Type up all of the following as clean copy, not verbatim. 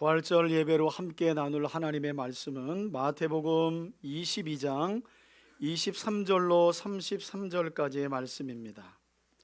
부활절 예배로 함께 나눌 하나님의 말씀은 마태복음 22장 23절로 33절까지의 말씀입니다.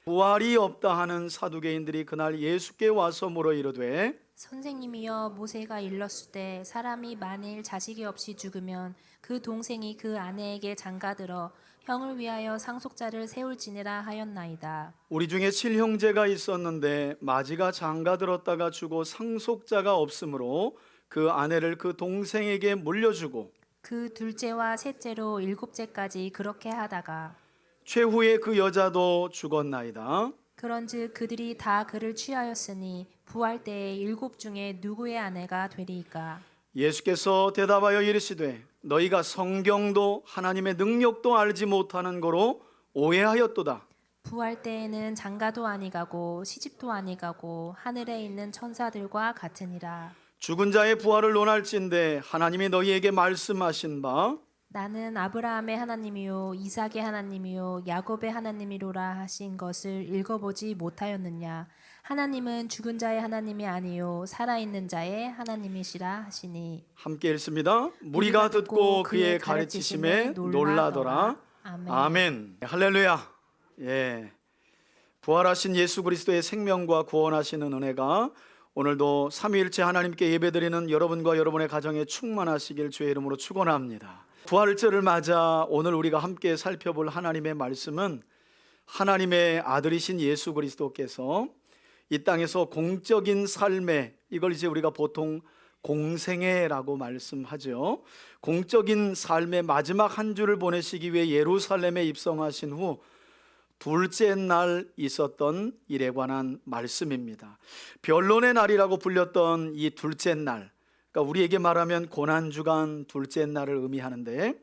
부활이 없다 하는 사두개인들이 그날 예수께 와서 물어 이르되 선생님이여, 모세가 일렀을 때 사람이 만일 자식이 없이 죽으면 그 동생이 그 아내에게 장가들어 형을 위하여 상속자를 세울지니라 하였나이다. 우리 중에 칠형제가 있었는데 마지가 장가들었다가 죽어 상속자가 없으므로 그 아내를 그 동생에게 물려주고 그 둘째와 셋째로 일곱째까지 그렇게 하다가 최후에 그 여자도 죽었나이다. 그런즉 그들이 다 그를 취하였으니 부활 때에 일곱 중에 누구의 아내가 되리이까? 예수께서 대답하여 이르시되 너희가 성경도 하나님의 능력도 알지 못하는 거로 오해하였도다. 부활 때에는 장가도 아니가고 시집도 아니가고 하늘에 있는 천사들과 같으니라. 죽은 자의 부활을 논할진대 하나님이 너희에게 말씀하신 바 나는 아브라함의 하나님이요 이삭의 하나님이요 야곱의 하나님이로라 하신 것을 읽어보지 못하였느냐? 하나님은 죽은 자의 하나님이 아니요 살아있는 자의 하나님이시라 하시니. 함께 읽습니다. 무리가 듣고 그의 가르치심에 놀라더라. 아멘. 할렐루야. 예. 부활하신 예수 그리스도의 생명과 구원하시는 은혜가 오늘도 삼위일체 하나님께 예배드리는 여러분과 여러분의 가정에 충만하시길 주의 이름으로 축원합니다. 부활절을 맞아 오늘 우리가 함께 살펴볼 하나님의 말씀은 하나님의 아들이신 예수 그리스도께서 이 땅에서 공적인 삶에, 이걸 이제 우리가 보통 공생애라고 말씀하죠. 공적인 삶의 마지막 한 주를 보내시기 위해 예루살렘에 입성하신 후 둘째 날 있었던 일에 관한 말씀입니다. 변론의 날이라고 불렸던 이 둘째 날, 그러니까 우리에게 말하면 고난주간 둘째 날을 의미하는데,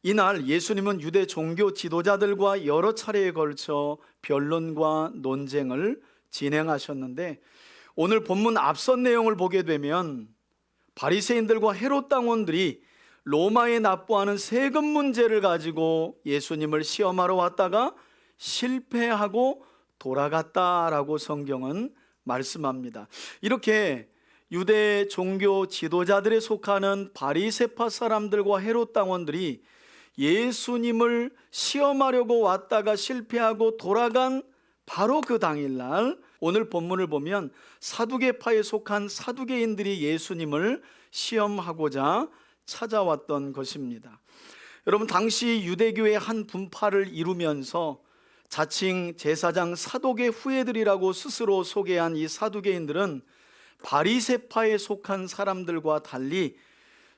이날 예수님은 유대 종교 지도자들과 여러 차례에 걸쳐 변론과 논쟁을 진행하셨는데, 오늘 본문 앞선 내용을 보게 되면 바리새인들과 헤롯 당원들이 로마에 납부하는 세금 문제를 가지고 예수님을 시험하러 왔다가 실패하고 돌아갔다라고 성경은 말씀합니다. 이렇게 유대 종교 지도자들에 속하는 바리새파 사람들과 헤롯 당원들이 예수님을 시험하려고 왔다가 실패하고 돌아간 바로 그 당일날, 오늘 본문을 보면 사두개파에 속한 사두개인들이 예수님을 시험하고자 찾아왔던 것입니다. 여러분, 당시 유대교의 한 분파를 이루면서 자칭 제사장 사독의 후예들이라고 스스로 소개한 이 사두개인들은 바리새파에 속한 사람들과 달리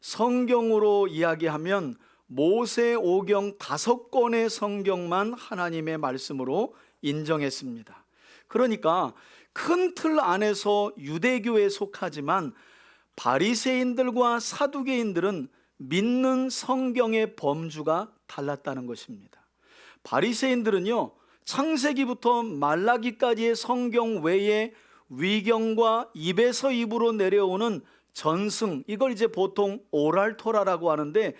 성경으로 이야기하면 모세오경 5권의 성경만 하나님의 말씀으로 인정했습니다. 그러니까 큰 틀 안에서 유대교에 속하지만 바리새인들과 사두개인들은 믿는 성경의 범주가 달랐다는 것입니다. 바리새인들은요, 창세기부터 말라기까지의 성경 외에 위경과 입에서 입으로 내려오는 전승, 이걸 이제 보통 오랄토라라고 하는데,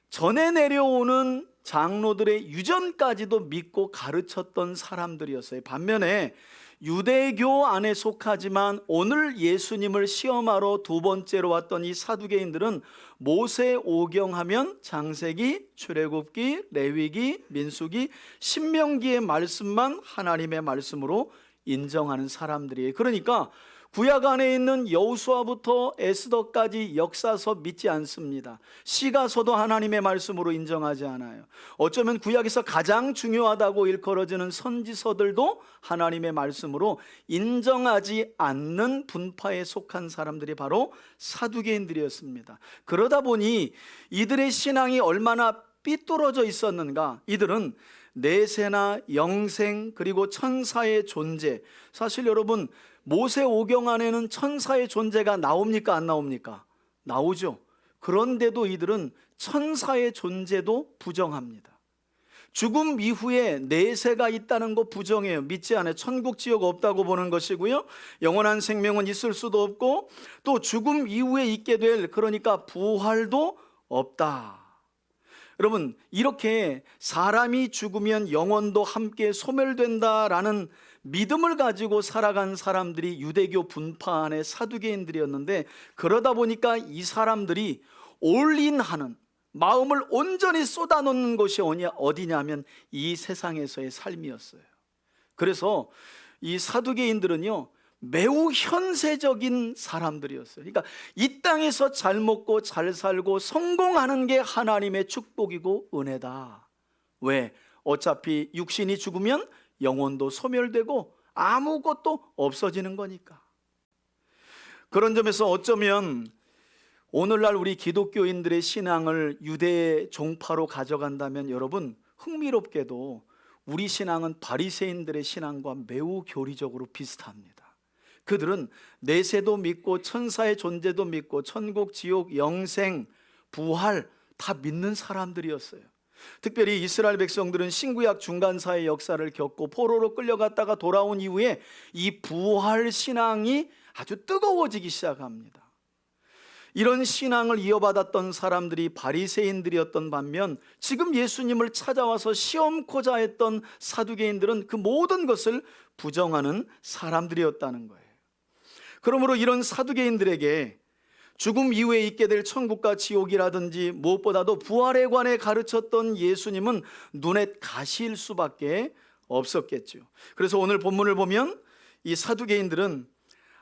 전에 내려오는 장로들의 유전까지도 믿고 가르쳤던 사람들이었어요. 반면에 유대교 안에 속하지만 오늘 예수님을 시험하러 두 번째로 왔던 이 사두개인들은 모세오경 하면 창세기, 출애굽기, 레위기, 민수기, 신명기의 말씀만 하나님의 말씀으로 인정하는 사람들이에요. 그러니까 구약 안에 있는 여호수아부터 에스더까지 역사서 믿지 않습니다. 시가서도 하나님의 말씀으로 인정하지 않아요. 어쩌면 구약에서 가장 중요하다고 일컬어지는 선지서들도 하나님의 말씀으로 인정하지 않는 분파에 속한 사람들이 바로 사두개인들이었습니다. 그러다 보니 이들의 신앙이 얼마나 삐뚤어져 있었는가. 이들은 내세나 영생 그리고 천사의 존재, 사실 여러분 모세오경 안에는 천사의 존재가 나옵니까 안 나옵니까? 나오죠. 그런데도 이들은 천사의 존재도 부정합니다. 죽음 이후에 내세가 있다는 거 부정해요. 믿지 않아요. 천국 지옥 없다고 보는 것이고요, 영원한 생명은 있을 수도 없고 또 죽음 이후에 있게 될, 그러니까 부활도 없다. 여러분, 이렇게 사람이 죽으면 영혼도 함께 소멸된다라는 믿음을 가지고 살아간 사람들이 유대교 분파안의 사두개인들이었는데, 그러다 보니까 이 사람들이 올인하는, 마음을 온전히 쏟아놓는 곳이 어디냐면 이 세상에서의 삶이었어요. 그래서 이 사두개인들은요, 매우 현세적인 사람들이었어요. 그러니까 이 땅에서 잘 먹고 잘 살고 성공하는 게 하나님의 축복이고 은혜다. 왜? 어차피 육신이 죽으면 영혼도 소멸되고 아무것도 없어지는 거니까. 그런 점에서 어쩌면 오늘날 우리 기독교인들의 신앙을 유대의 종파로 가져간다면 여러분, 흥미롭게도 우리 신앙은 바리새인들의 신앙과 매우 교리적으로 비슷합니다. 그들은 내세도 믿고 천사의 존재도 믿고 천국, 지옥, 영생, 부활 다 믿는 사람들이었어요. 특별히 이스라엘 백성들은 신구약 중간사의 역사를 겪고 포로로 끌려갔다가 돌아온 이후에 이 부활 신앙이 아주 뜨거워지기 시작합니다. 이런 신앙을 이어받았던 사람들이 바리새인들이었던 반면, 지금 예수님을 찾아와서 시험코자 했던 사두개인들은 그 모든 것을 부정하는 사람들이었다는 거예요. 그러므로 이런 사두개인들에게 죽음 이후에 있게 될 천국과 지옥이라든지 무엇보다도 부활에 관해 가르쳤던 예수님은 눈에 가시일 수밖에 없었겠죠. 그래서 오늘 본문을 보면 이 사두개인들은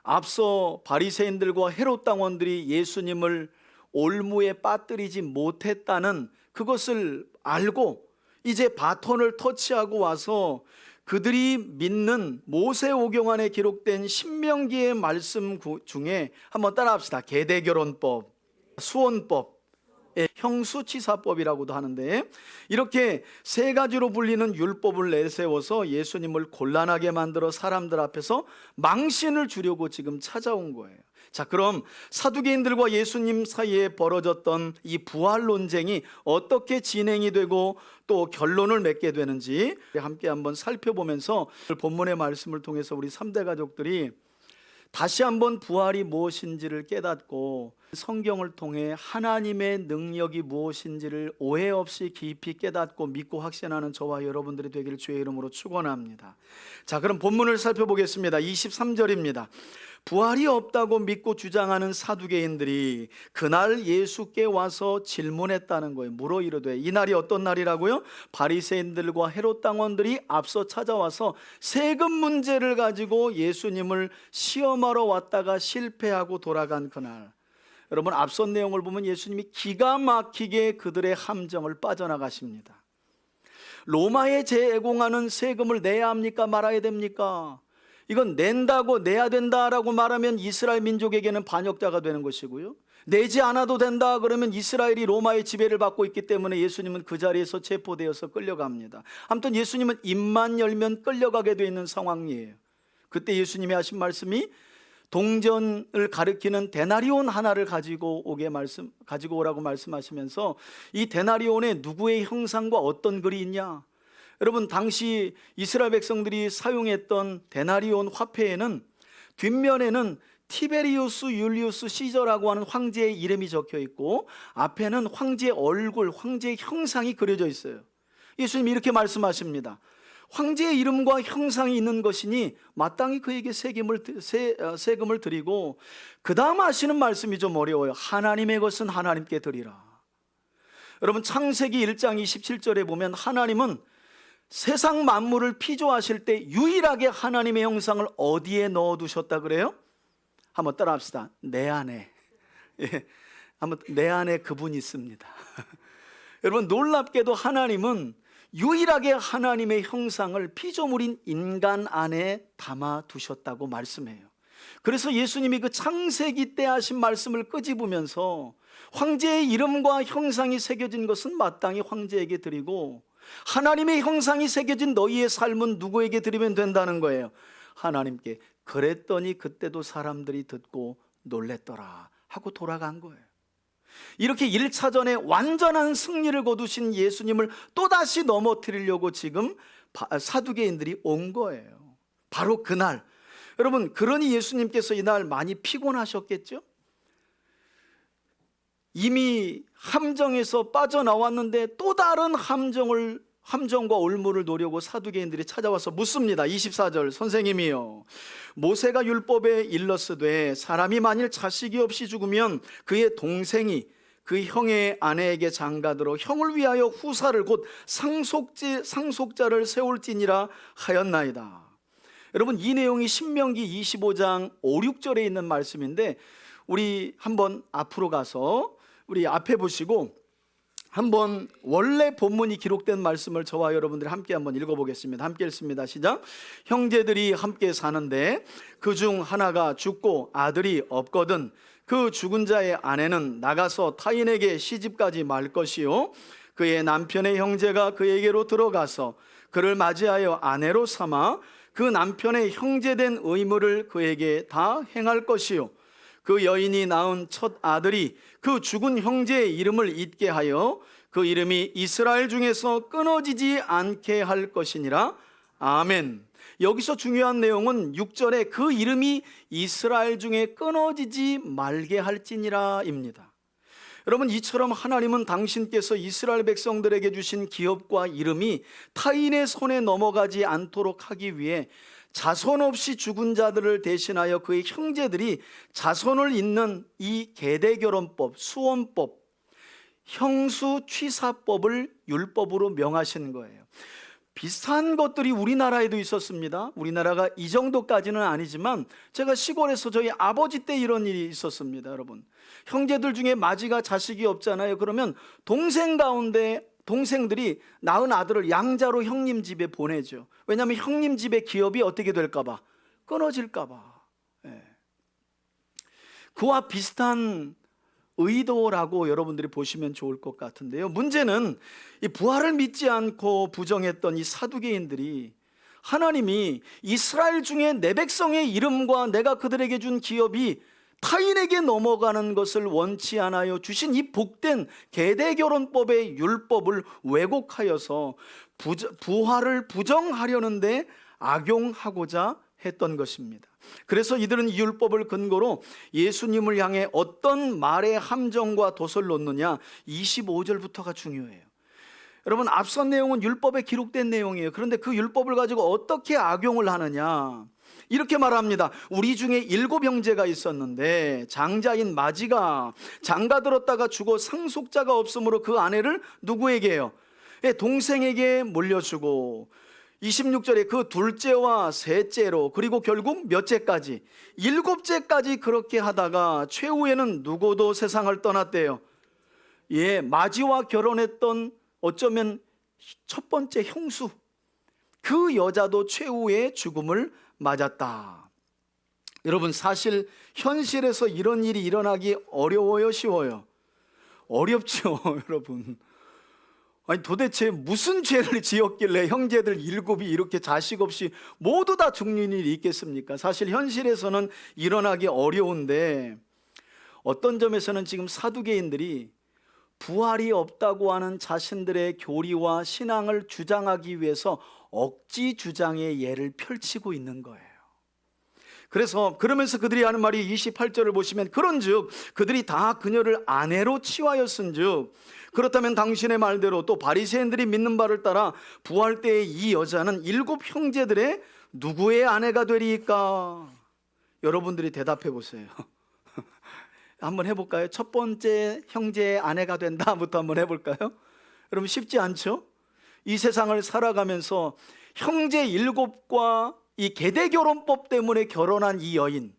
앞서 바리새인들과 헤롯 당원들이 예수님을 올무에 빠뜨리지 못했다는 그것을 알고 이제 바톤을 터치하고 와서 그들이 믿는 모세오경 안에 기록된 신명기의 말씀 중에 한번 따라합시다. 계대결혼법, 수혼법, 형수치사법이라고도 하는데, 이렇게 세 가지로 불리는 율법을 내세워서 예수님을 곤란하게 만들어 사람들 앞에서 망신을 주려고 지금 찾아온 거예요. 자, 그럼 사두개인들과 예수님 사이에 벌어졌던 이 부활 논쟁이 어떻게 진행이 되고 또 결론을 맺게 되는지 함께 한번 살펴보면서 본문의 말씀을 통해서 우리 3대 가족들이 다시 한번 부활이 무엇인지를 깨닫고 성경을 통해 하나님의 능력이 무엇인지를 오해 없이 깊이 깨닫고 믿고 확신하는 저와 여러분들이 되기를 주의 이름으로 축원합니다. 자, 그럼 본문을 살펴보겠습니다. 23절입니다. 부활이 없다고 믿고 주장하는 사두개인들이 그날 예수께 와서 질문했다는 거예요. 물어 이르되, 이 날이 어떤 날이라고요? 바리새인들과 헤롯 당원들이 앞서 찾아와서 세금 문제를 가지고 예수님을 시험하러 왔다가 실패하고 돌아간 그날. 여러분, 앞선 내용을 보면 예수님이 기가 막히게 그들의 함정을 빠져나가십니다. 로마에 제공하는 세금을 내야 합니까? 말아야 됩니까? 이건 낸다고, 내야 된다라고 말하면 이스라엘 민족에게는 반역자가 되는 것이고요, 내지 않아도 된다 그러면 이스라엘이 로마의 지배를 받고 있기 때문에 예수님은 그 자리에서 체포되어서 끌려갑니다. 아무튼 예수님은 입만 열면 끌려가게 되어 있는 상황이에요. 그때 예수님이 하신 말씀이 동전을 가리키는 데나리온 하나를 가지고 오라고 말씀하시면서, 이 데나리온에 누구의 형상과 어떤 글이 있냐? 여러분, 당시 이스라엘 백성들이 사용했던 데나리온 화폐에는 뒷면에는 티베리우스 율리우스 시저라고 하는 황제의 이름이 적혀 있고 앞에는 황제의 얼굴, 황제의 형상이 그려져 있어요. 예수님이 이렇게 말씀하십니다. 황제의 이름과 형상이 있는 것이니 마땅히 그에게 세금을 드리고, 그 다음 하시는 말씀이 좀 어려워요. 하나님의 것은 하나님께 드리라. 여러분, 창세기 1장 27절에 보면 하나님은 세상 만물을 피조하실 때 유일하게 하나님의 형상을 어디에 넣어두셨다 그래요? 한번 따라합시다. 내 안에. 한번 내 안에 그분이 있습니다. 여러분, 놀랍게도 하나님은 유일하게 하나님의 형상을 피조물인 인간 안에 담아두셨다고 말씀해요. 그래서 예수님이 그 창세기 때 하신 말씀을 끄집으면서 황제의 이름과 형상이 새겨진 것은 마땅히 황제에게 드리고, 하나님의 형상이 새겨진 너희의 삶은 누구에게 드리면 된다는 거예요? 하나님께. 그랬더니 그때도 사람들이 듣고 놀랬더라 하고 돌아간 거예요. 이렇게 1차전에 완전한 승리를 거두신 예수님을 또다시 넘어뜨리려고 지금 사두개인들이 온 거예요. 바로 그날. 여러분, 그러니 예수님께서 이날 많이 피곤하셨겠죠? 이미 함정에서 빠져나왔는데 또 다른 함정을 함정과 올무를 노려고 사두개인들이 찾아와서 묻습니다. 24절, 선생님이요, 모세가 율법에 일렀으되 사람이 만일 자식이 없이 죽으면 그의 동생이 그 형의 아내에게 장가들어 형을 위하여 후사를 곧 상속자를 세울지니라 하였나이다. 여러분, 이 내용이 신명기 25장 5, 6절에 있는 말씀인데, 우리 한번 앞으로 가서 우리 앞에 보시고 한번 원래 본문이 기록된 말씀을 저와 여러분들이 함께 한번 읽어보겠습니다. 함께 읽습니다. 시작. 형제들이 함께 사는데 그중 하나가 죽고 아들이 없거든 그 죽은 자의 아내는 나가서 타인에게 시집가지 말 것이요, 그의 남편의 형제가 그에게로 들어가서 그를 맞이하여 아내로 삼아 그 남편의 형제된 의무를 그에게 다 행할 것이요, 그 여인이 낳은 첫 아들이 그 죽은 형제의 이름을 잊게 하여 그 이름이 이스라엘 중에서 끊어지지 않게 할 것이니라. 아멘. 여기서 중요한 내용은 6절에 그 이름이 이스라엘 중에 끊어지지 말게 할지니라 입니다. 여러분, 이처럼 하나님은 당신께서 이스라엘 백성들에게 주신 기업과 이름이 타인의 손에 넘어가지 않도록 하기 위해 자손 없이 죽은 자들을 대신하여 그의 형제들이 자손을 잇는 이 계대결혼법, 수원법, 형수취사법을 율법으로 명하신 거예요. 비슷한 것들이 우리나라에도 있었습니다. 우리나라가 이 정도까지는 아니지만 제가 시골에서 저희 아버지 때 이런 일이 있었습니다. 여러분, 형제들 중에 마지가 자식이 없잖아요. 그러면 동생 가운데 동생들이 낳은 아들을 양자로 형님 집에 보내죠. 왜냐하면 형님 집의 기업이 어떻게 될까 봐, 끊어질까 봐. 그와 비슷한 의도라고 여러분들이 보시면 좋을 것 같은데요. 문제는 이 부활을 믿지 않고 부정했던 이 사두개인들이 하나님이 이스라엘 중에 내 백성의 이름과 내가 그들에게 준 기업이 타인에게 넘어가는 것을 원치 않아요 주신 이 복된 계대결혼법의 율법을 왜곡하여서 부활을 부정하려는데 악용하고자 했던 것입니다. 그래서 이들은 이 율법을 근거로 예수님을 향해 어떤 말의 함정과 돛을 놓느냐, 25절부터가 중요해요. 여러분, 앞선 내용은 율법에 기록된 내용이에요. 그런데 그 율법을 가지고 어떻게 악용을 하느냐, 이렇게 말합니다. 우리 중에 7 형제가 있었는데 장자인 마지가 장가들었다가 죽어 상속자가 없으므로 그 아내를 누구에게요? 동생에게 물려주고, 26절에 그 둘째와 셋째로, 그리고 결국 몇째까지, 7째까지 그렇게 하다가 최후에는 누구도 세상을 떠났대요. 마지와 결혼했던 어쩌면 첫 번째 형수, 그 여자도 최후의 죽음을 맞았다. 여러분, 사실 현실에서 이런 일이 일어나기 어려워요, 쉬워요? 어렵죠. 여러분, 아니 도대체 무슨 죄를 지었길래 형제들 7이 이렇게 자식 없이 모두 다 죽는 일이 있겠습니까? 사실 현실에서는 일어나기 어려운데, 어떤 점에서는 지금 사두개인들이 부활이 없다고 하는 자신들의 교리와 신앙을 주장하기 위해서 억지 주장의 예를 펼치고 있는 거예요. 그러면서 그들이 하는 말이 28절을 보시면, 그런즉 그들이 다 그녀를 아내로 취하였은즉 그렇다면 당신의 말대로 또 바리새인들이 믿는 바를 따라 부활 때의 이 여자는 7 형제들의 누구의 아내가 되리까? 여러분들이 대답해 보세요. 한번 해볼까요? 첫 번째 형제의 아내가 된다부터 한번 해볼까요? 여러분, 쉽지 않죠? 이 세상을 살아가면서 형제 7과 이 계대결혼법 때문에 결혼한 이 여인,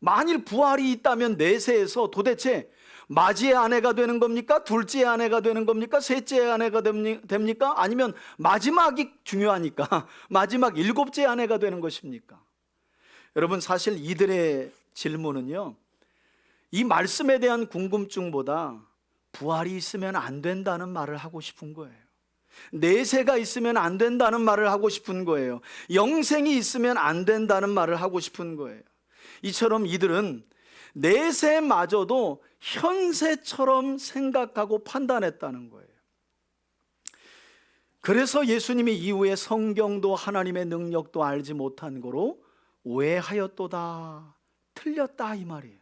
만일 부활이 있다면 내세에서 도대체 마지의 아내가 되는 겁니까? 둘째의 아내가 되는 겁니까? 셋째의 아내가 됩니까? 아니면 마지막이 중요하니까 마지막 7째 아내가 되는 것입니까? 여러분, 사실 이들의 질문은요, 이 말씀에 대한 궁금증보다 부활이 있으면 안 된다는 말을 하고 싶은 거예요. 내세가 있으면 안 된다는 말을 하고 싶은 거예요. 영생이 있으면 안 된다는 말을 하고 싶은 거예요. 이처럼 이들은 내세마저도 현세처럼 생각하고 판단했다는 거예요. 그래서 예수님이 이후에 성경도 하나님의 능력도 알지 못한 거로 오해하였도다, 틀렸다, 이 말이에요.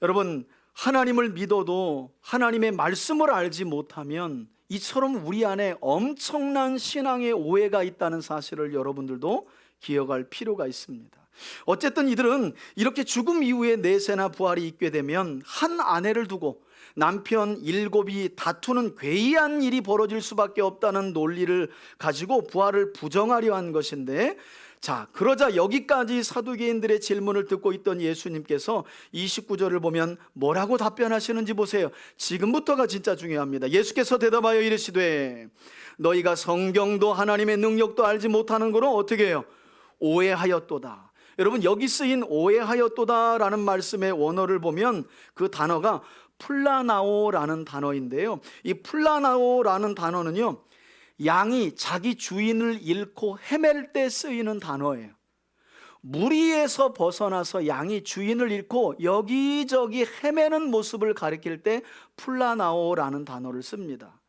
여러분, 하나님을 믿어도 하나님의 말씀을 알지 못하면 이처럼 우리 안에 엄청난 신앙의 오해가 있다는 사실을 여러분들도 기억할 필요가 있습니다. 어쨌든 이들은 이렇게 죽음 이후에 내세나 부활이 있게 되면 한 아내를 두고 남편 7이 다투는 괴이한 일이 벌어질 수밖에 없다는 논리를 가지고 부활을 부정하려 한 것인데, 자, 그러자 여기까지 사두개인들의 질문을 듣고 있던 예수님께서 29절을 보면 뭐라고 답변하시는지 보세요. 지금부터가 진짜 중요합니다. 예수께서 대답하여 이르시되 너희가 성경도 하나님의 능력도 알지 못하는 거로 어떻게 해요? 오해하였도다. 여러분, 여기 쓰인 오해하였도다라는 말씀의 원어를 보면 그 단어가 플라나오라는 단어인데요, 이 플라나오라는 단어는요, 양이 자기 주인을 잃고 헤맬 때 쓰이는 단어예요. 무리에서 벗어나서 양이 주인을 잃고 여기저기 헤매는 모습을 가리킬 때 플라나오라는 단어를 씁니다.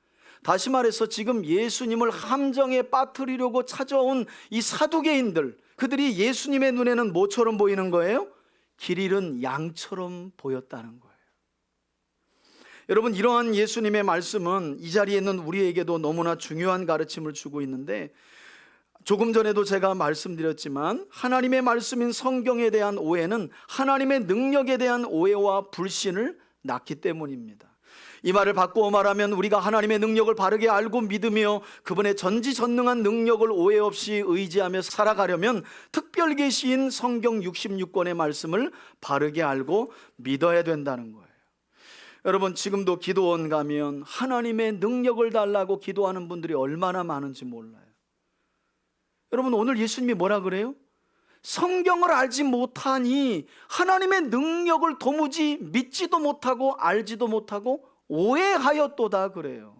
다시 말해서 지금 예수님을 함정에 빠뜨리려고 찾아온 이 사두개인들, 그들이 예수님의 눈에는 뭐처럼 보이는 거예요? 길 잃은 양처럼 보였다는 거예요. 여러분, 이러한 예수님의 말씀은 이 자리에 있는 우리에게도 너무나 중요한 가르침을 주고 있는데, 조금 전에도 제가 말씀드렸지만 하나님의 말씀인 성경에 대한 오해는 하나님의 능력에 대한 오해와 불신을 낳기 때문입니다. 이 말을 바꾸어 말하면 우리가 하나님의 능력을 바르게 알고 믿으며 그분의 전지전능한 능력을 오해 없이 의지하며 살아가려면 특별계시인 성경 66권의 말씀을 바르게 알고 믿어야 된다는 거예요. 여러분, 지금도 기도원 가면 하나님의 능력을 달라고 기도하는 분들이 얼마나 많은지 몰라요. 여러분, 오늘 예수님이 뭐라 그래요? 성경을 알지 못하니 하나님의 능력을 도무지 믿지도 못하고 알지도 못하고 오해하였도다 그래요.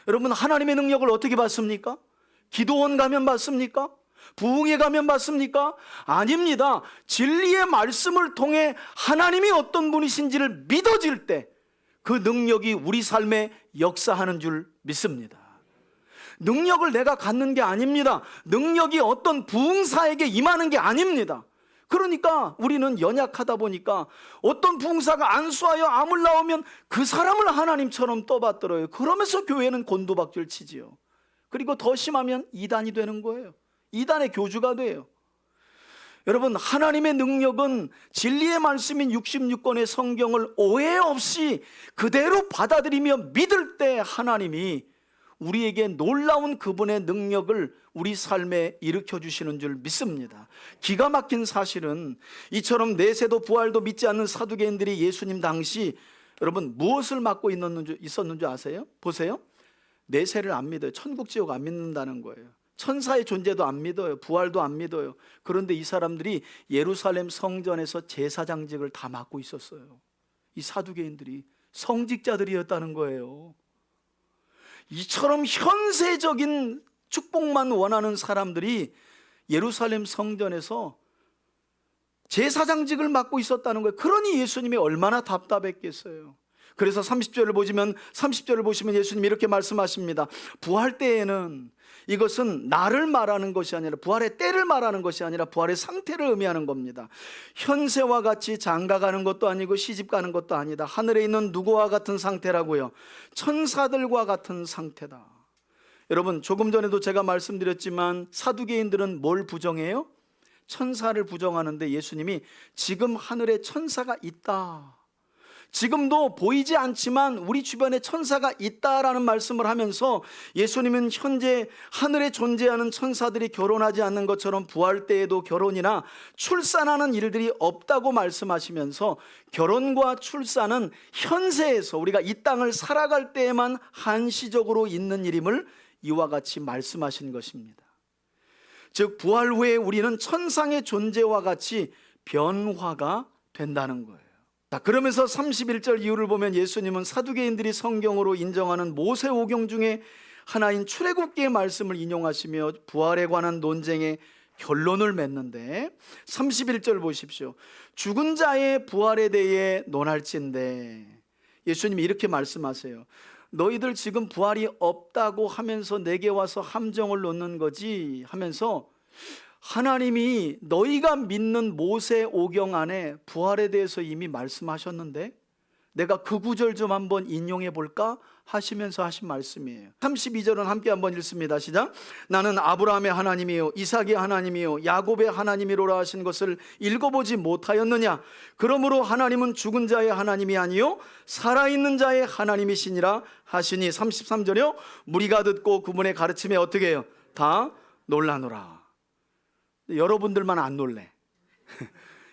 여러분, 하나님의 능력을 어떻게 받습니까? 기도원 가면 받습니까? 부흥회 가면 받습니까? 아닙니다. 진리의 말씀을 통해 하나님이 어떤 분이신지를 믿어질 때 그 능력이 우리 삶에 역사하는 줄 믿습니다. 능력을 내가 갖는 게 아닙니다. 능력이 어떤 부흥사에게 임하는 게 아닙니다. 그러니까 우리는 연약하다 보니까 어떤 부흥사가 안수하여 암을 낳으면 그 사람을 하나님처럼 떠받들어요. 그러면서 교회는 곤두박질 치지요. 그리고 더 심하면 이단이 되는 거예요. 이단의 교주가 돼요. 여러분, 하나님의 능력은 진리의 말씀인 66권의 성경을 오해 없이 그대로 받아들이며 믿을 때 하나님이 우리에게 놀라운 그분의 능력을 우리 삶에 일으켜 주시는 줄 믿습니다. 기가 막힌 사실은 이처럼 내세도 부활도 믿지 않는 사두개인들이 예수님 당시 여러분 무엇을 맡고 있었는 줄 아세요? 보세요. 내세를 안 믿어요. 천국 지옥 안 믿는다는 거예요. 천사의 존재도 안 믿어요. 부활도 안 믿어요. 그런데 이 사람들이 예루살렘 성전에서 제사장직을 다 맡고 있었어요. 이 사두개인들이 성직자들이었다는 거예요. 이처럼 현세적인 축복만 원하는 사람들이 예루살렘 성전에서 제사장직을 맡고 있었다는 거예요. 그러니 예수님이 얼마나 답답했겠어요. 그래서 30절을 보시면 예수님이 이렇게 말씀하십니다. 부활 때에는 이것은 나를 말하는 것이 아니라 부활의 때를 말하는 것이 아니라 부활의 상태를 의미하는 겁니다. 현세와 같이 장가가는 것도 아니고 시집가는 것도 아니다. 하늘에 있는 누구와 같은 상태라고요? 천사들과 같은 상태다. 여러분, 조금 전에도 제가 말씀드렸지만 사두개인들은 뭘 부정해요? 천사를 부정하는데 예수님이 지금 하늘에 천사가 있다, 지금도 보이지 않지만 우리 주변에 천사가 있다라는 말씀을 하면서 예수님은 현재 하늘에 존재하는 천사들이 결혼하지 않는 것처럼 부활 때에도 결혼이나 출산하는 일들이 없다고 말씀하시면서 결혼과 출산은 현세에서 우리가 이 땅을 살아갈 때에만 한시적으로 있는 일임을 이와 같이 말씀하신 것입니다. 즉 부활 후에 우리는 천상의 존재와 같이 변화가 된다는 거예요. 자, 그러면서 31절 이후를 보면 예수님은 사두개인들이 성경으로 인정하는 모세오경 중에 하나인 출애굽기의 말씀을 인용하시며 부활에 관한 논쟁의 결론을 맺는데 31절 보십시오. 죽은 자의 부활에 대해 논할진대 예수님이 이렇게 말씀하세요. 너희들 지금 부활이 없다고 하면서 내게 와서 함정을 놓는 거지 하면서 하나님이 너희가 믿는 모세오경 안에 부활에 대해서 이미 말씀하셨는데 내가 그 구절 좀 한번 인용해 볼까 하시면서 하신 말씀이에요. 32절은 함께 한번 읽습니다. 시작. 나는 아브라함의 하나님이요 이삭의 하나님이요 야곱의 하나님이로라 하신 것을 읽어보지 못하였느냐. 그러므로 하나님은 죽은 자의 하나님이 아니요 살아있는 자의 하나님이시니라 하시니. 33절이요 무리가 듣고 그분의 가르침에 어떻게 해요? 다 놀라노라. 여러분들만 안 놀래.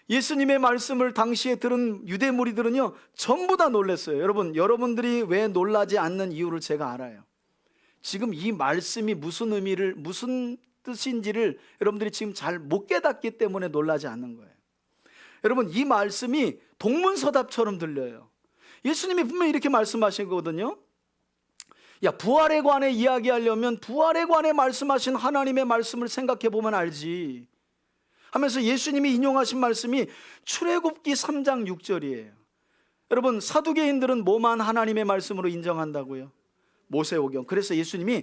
예수님의 말씀을 당시에 들은 유대 무리들은요 전부 다 놀랐어요. 여러분들이 왜 놀라지 않는 이유를 제가 알아요. 지금 이 말씀이 무슨 의미를, 무슨 뜻인지를 여러분들이 지금 잘 못 깨닫기 때문에 놀라지 않는 거예요. 여러분, 이 말씀이 동문서답처럼 들려요. 예수님이 분명히 이렇게 말씀하신 거거든요. 야, 부활에 관해 이야기하려면 부활에 관해 말씀하신 하나님의 말씀을 생각해 보면 알지 하면서 예수님이 인용하신 말씀이 출애굽기 3장 6절이에요. 여러분, 사두개인들은 뭐만 하나님의 말씀으로 인정한다고요? 모세오경. 그래서 예수님이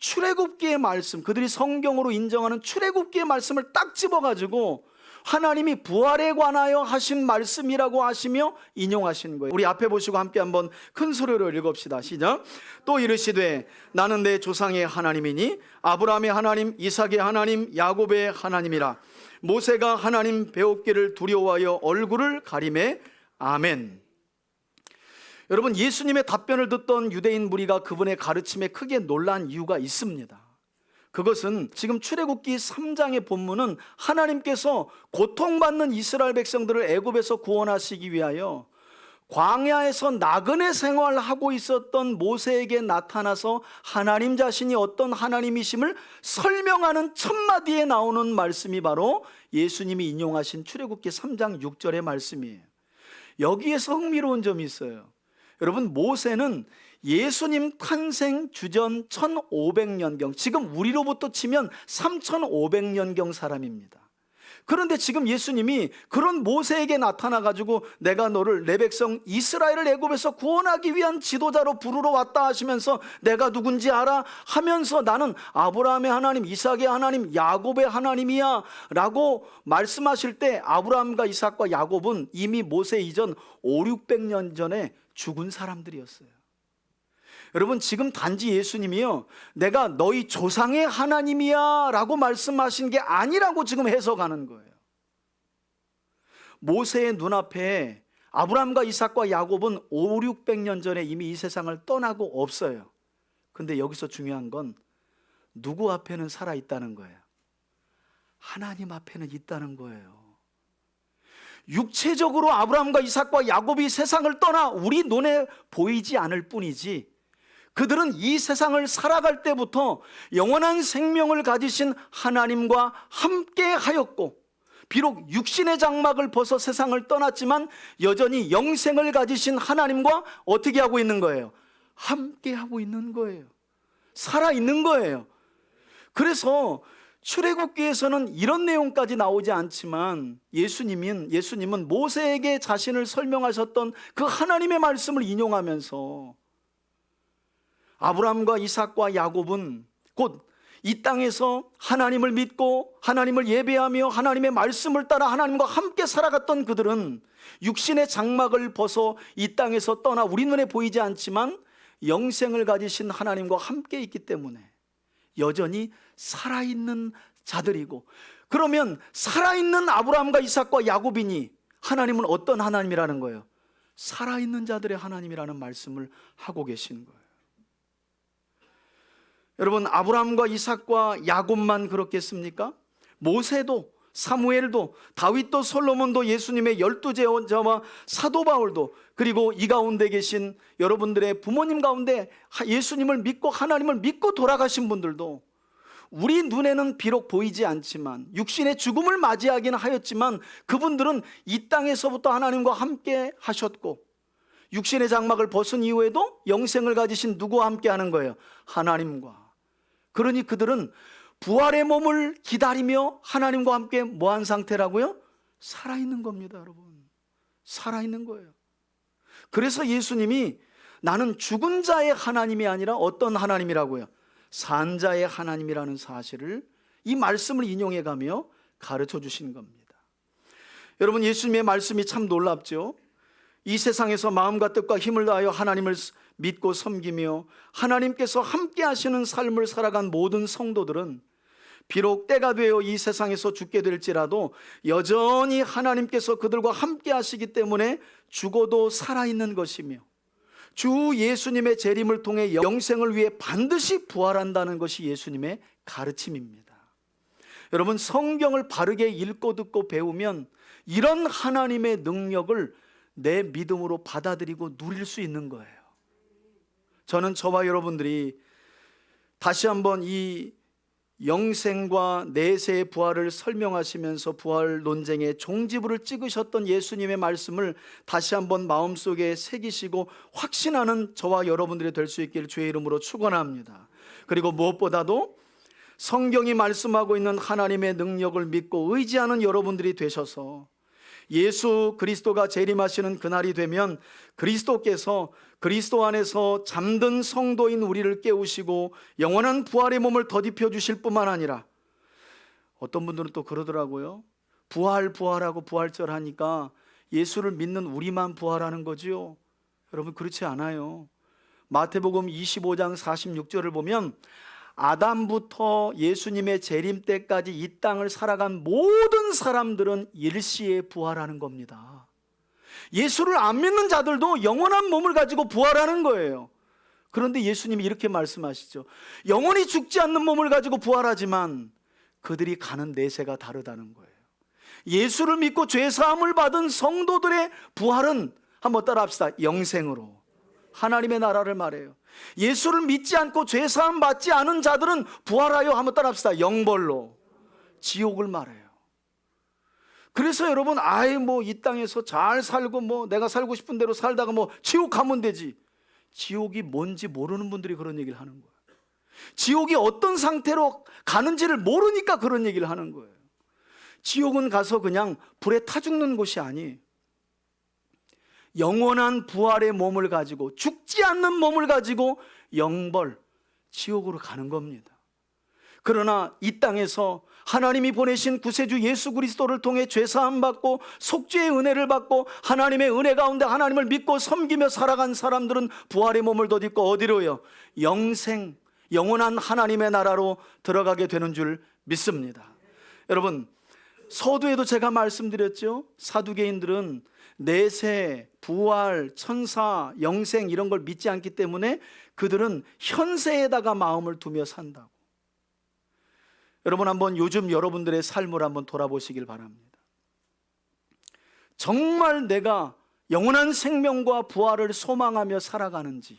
출애굽기의 말씀, 그들이 성경으로 인정하는 출애굽기의 말씀을 딱 집어가지고 하나님이 부활에 관하여 하신 말씀이라고 하시며 인용하신 거예요. 우리 앞에 보시고 함께 한번 큰 소리로 읽읍시다. 시작. 또 이르시되 나는 내 조상의 하나님이니 아브라함의 하나님, 이삭의 하나님, 야곱의 하나님이라. 모세가 하나님 배웠기를 두려워하여 얼굴을 가리매. 아멘. 여러분, 예수님의 답변을 듣던 유대인 무리가 그분의 가르침에 크게 놀란 이유가 있습니다. 그것은 지금 출애굽기 3장의 본문은 하나님께서 고통받는 이스라엘 백성들을 애굽에서 구원하시기 위하여 광야에서 나그네 생활하고 있었던 모세에게 나타나서 하나님 자신이 어떤 하나님이심을 설명하는 첫 마디에 나오는 말씀이 바로 예수님이 인용하신 출애굽기 3장 6절의 말씀이에요. 여기에서 흥미로운 점이 있어요. 여러분, 모세는 예수님 탄생 주전 1500년경, 지금 우리로부터 치면 3500년경 사람입니다. 그런데 지금 예수님이 그런 모세에게 나타나가지고 내가 너를 내 백성 이스라엘을 애굽에서 구원하기 위한 지도자로 부르러 왔다 하시면서 내가 누군지 알아? 하면서 나는 아브라함의 하나님, 이삭의 하나님, 야곱의 하나님이야 라고 말씀하실 때 아브라함과 이삭과 야곱은 이미 모세 이전 500~600년 전에 죽은 사람들이었어요. 여러분, 지금 단지 예수님이요 내가 너희 조상의 하나님이야 라고 말씀하신 게 아니라고 지금 해석하는 거예요. 모세의 눈앞에 아브라함과 이삭과 야곱은 500~600년 전에 이미 이 세상을 떠나고 없어요. 근데 여기서 중요한 건 누구 앞에는 살아있다는 거예요? 하나님 앞에는 있다는 거예요. 육체적으로 아브라함과 이삭과 야곱이 세상을 떠나 우리 눈에 보이지 않을 뿐이지 그들은 이 세상을 살아갈 때부터 영원한 생명을 가지신 하나님과 함께 하였고 비록 육신의 장막을 벗어 세상을 떠났지만 여전히 영생을 가지신 하나님과 어떻게 하고 있는 거예요? 함께 하고 있는 거예요. 살아있는 거예요. 그래서 출애굽기에서는 이런 내용까지 나오지 않지만 예수님은 모세에게 자신을 설명하셨던 그 하나님의 말씀을 인용하면서 아브라함과 이삭과 야곱은 곧 이 땅에서 하나님을 믿고 하나님을 예배하며 하나님의 말씀을 따라 하나님과 함께 살아갔던 그들은 육신의 장막을 벗어 이 땅에서 떠나 우리 눈에 보이지 않지만 영생을 가지신 하나님과 함께 있기 때문에 여전히 살아있는 자들이고, 그러면 살아있는 아브라함과 이삭과 야곱이니 하나님은 어떤 하나님이라는 거예요? 살아있는 자들의 하나님이라는 말씀을 하고 계신 거예요. 여러분, 아브라함과 이삭과 야곱만 그렇겠습니까? 모세도, 사무엘도, 다윗도, 솔로몬도, 예수님의 12제자와 사도 바울도, 그리고 이 가운데 계신 여러분들의 부모님 가운데 예수님을 믿고 하나님을 믿고 돌아가신 분들도 우리 눈에는 비록 보이지 않지만 육신의 죽음을 맞이하긴 하였지만 그분들은 이 땅에서부터 하나님과 함께 하셨고 육신의 장막을 벗은 이후에도 영생을 가지신 누구와 함께 하는 거예요? 하나님과. 그러니 그들은 부활의 몸을 기다리며 하나님과 함께 뭐한 상태라고요? 살아있는 겁니다, 여러분. 살아있는 거예요. 그래서 예수님이 나는 죽은 자의 하나님이 아니라 어떤 하나님이라고요? 산 자의 하나님이라는 사실을 이 말씀을 인용해 가며 가르쳐 주신 겁니다. 여러분, 예수님의 말씀이 참 놀랍죠. 이 세상에서 마음과 뜻과 힘을 다하여 하나님을 믿고 섬기며 하나님께서 함께 하시는 삶을 살아간 모든 성도들은 비록 때가 되어 이 세상에서 죽게 될지라도 여전히 하나님께서 그들과 함께 하시기 때문에 죽어도 살아있는 것이며 주 예수님의 재림을 통해 영생을 위해 반드시 부활한다는 것이 예수님의 가르침입니다. 여러분, 성경을 바르게 읽고 듣고 배우면 이런 하나님의 능력을 내 믿음으로 받아들이고 누릴 수 있는 거예요. 저는 저와 여러분들이 다시 한번 이 영생과 내세의 부활을 설명하시면서 부활 논쟁의 종지부를 찍으셨던 예수님의 말씀을 다시 한번 마음속에 새기시고 확신하는 저와 여러분들이 될 수 있기를 주의 이름으로 축원합니다. 그리고 무엇보다도 성경이 말씀하고 있는 하나님의 능력을 믿고 의지하는 여러분들이 되셔서 예수 그리스도가 재림하시는 그날이 되면 그리스도께서 그리스도 안에서 잠든 성도인 우리를 깨우시고 영원한 부활의 몸을 덧입혀 주실 뿐만 아니라, 어떤 분들은 또 그러더라고요. 부활하고 부활절 하니까 예수를 믿는 우리만 부활하는 거지요. 여러분, 그렇지 않아요. 마태복음 25장 46절을 보면 아담부터 예수님의 재림 때까지 이 땅을 살아간 모든 사람들은 일시에 부활하는 겁니다. 예수를 안 믿는 자들도 영원한 몸을 가지고 부활하는 거예요. 그런데 예수님이 이렇게 말씀하시죠. 영원히 죽지 않는 몸을 가지고 부활하지만 그들이 가는 내세가 다르다는 거예요. 예수를 믿고 죄사함을 받은 성도들의 부활은, 한번 따라합시다, 영생으로, 하나님의 나라를 말해요. 예수를 믿지 않고 죄사함 받지 않은 자들은 부활하여, 한번 따라합시다, 영벌로, 지옥을 말해요. 그래서 여러분, 이 땅에서 잘 살고 내가 살고 싶은 대로 살다가 지옥 가면 되지. 지옥이 뭔지 모르는 분들이 그런 얘기를 하는 거예요. 지옥이 어떤 상태로 가는지를 모르니까 그런 얘기를 하는 거예요. 지옥은 가서 그냥 불에 타 죽는 곳이 아니에요. 영원한 부활의 몸을 가지고, 죽지 않는 몸을 가지고 영벌, 지옥으로 가는 겁니다. 그러나 이 땅에서 하나님이 보내신 구세주 예수 그리스도를 통해 죄사함 받고 속죄의 은혜를 받고 하나님의 은혜 가운데 하나님을 믿고 섬기며 살아간 사람들은 부활의 몸을 덧입고 어디로요? 영생, 영원한 하나님의 나라로 들어가게 되는 줄 믿습니다. 여러분, 서두에도 제가 말씀드렸죠. 사두개인들은 내세, 부활, 천사, 영생 이런 걸 믿지 않기 때문에 그들은 현세에다가 마음을 두며 산다고. 여러분, 한번 요즘 여러분들의 삶을 한번 돌아보시길 바랍니다. 정말 내가 영원한 생명과 부활을 소망하며 살아가는지.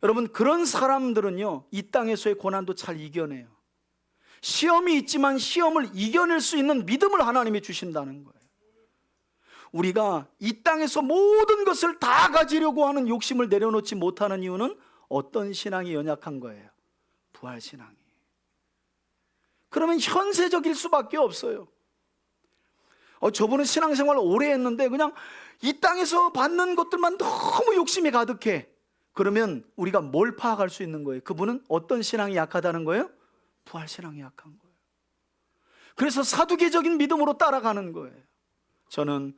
여러분, 그런 사람들은요, 이 땅에서의 고난도 잘 이겨내요. 시험이 있지만 시험을 이겨낼 수 있는 믿음을 하나님이 주신다는 거예요. 우리가 이 땅에서 모든 것을 다 가지려고 하는 욕심을 내려놓지 못하는 이유는 어떤 신앙이 연약한 거예요? 부활신앙이. 그러면 현세적일 수밖에 없어요. 저분은 신앙생활을 오래 했는데 그냥 이 땅에서 받는 것들만 너무 욕심이 가득해. 그러면 우리가 뭘 파악할 수 있는 거예요? 그분은 어떤 신앙이 약하다는 거예요? 부활신앙이 약한 거예요. 그래서 사두개적인 믿음으로 따라가는 거예요. 저는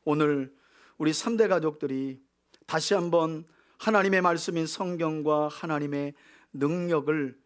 오늘 우리 3대 가족들이 다시 한번 하나님의 말씀인 성경과 하나님의 능력을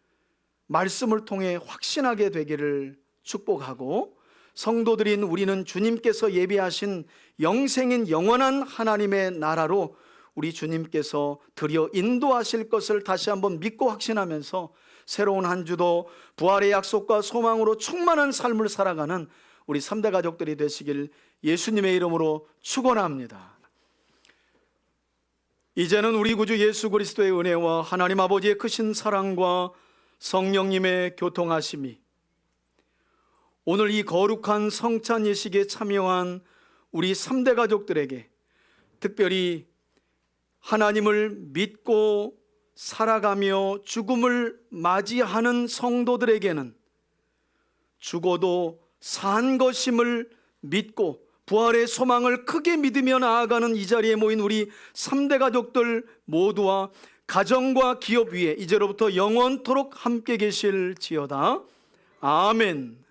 말씀을 통해 확신하게 되기를 축복하고, 성도들인 우리는 주님께서 예비하신 영생인 영원한 하나님의 나라로 우리 주님께서 드려 인도하실 것을 다시 한번 믿고 확신하면서 새로운 한 주도 부활의 약속과 소망으로 충만한 삶을 살아가는 우리 3대 가족들이 되시길 예수님의 이름으로 축원합니다. 이제는 우리 구주 예수 그리스도의 은혜와 하나님 아버지의 크신 사랑과 성령님의 교통하심이 오늘 이 거룩한 성찬 예식에 참여한 우리 3대 가족들에게, 특별히 하나님을 믿고 살아가며 죽음을 맞이하는 성도들에게는 죽어도 산 것임을 믿고 부활의 소망을 크게 믿으며 나아가는 이 자리에 모인 우리 3대 가족들 모두와 가정과 기업 위에 이제로부터 영원토록 함께 계실지어다. 아멘.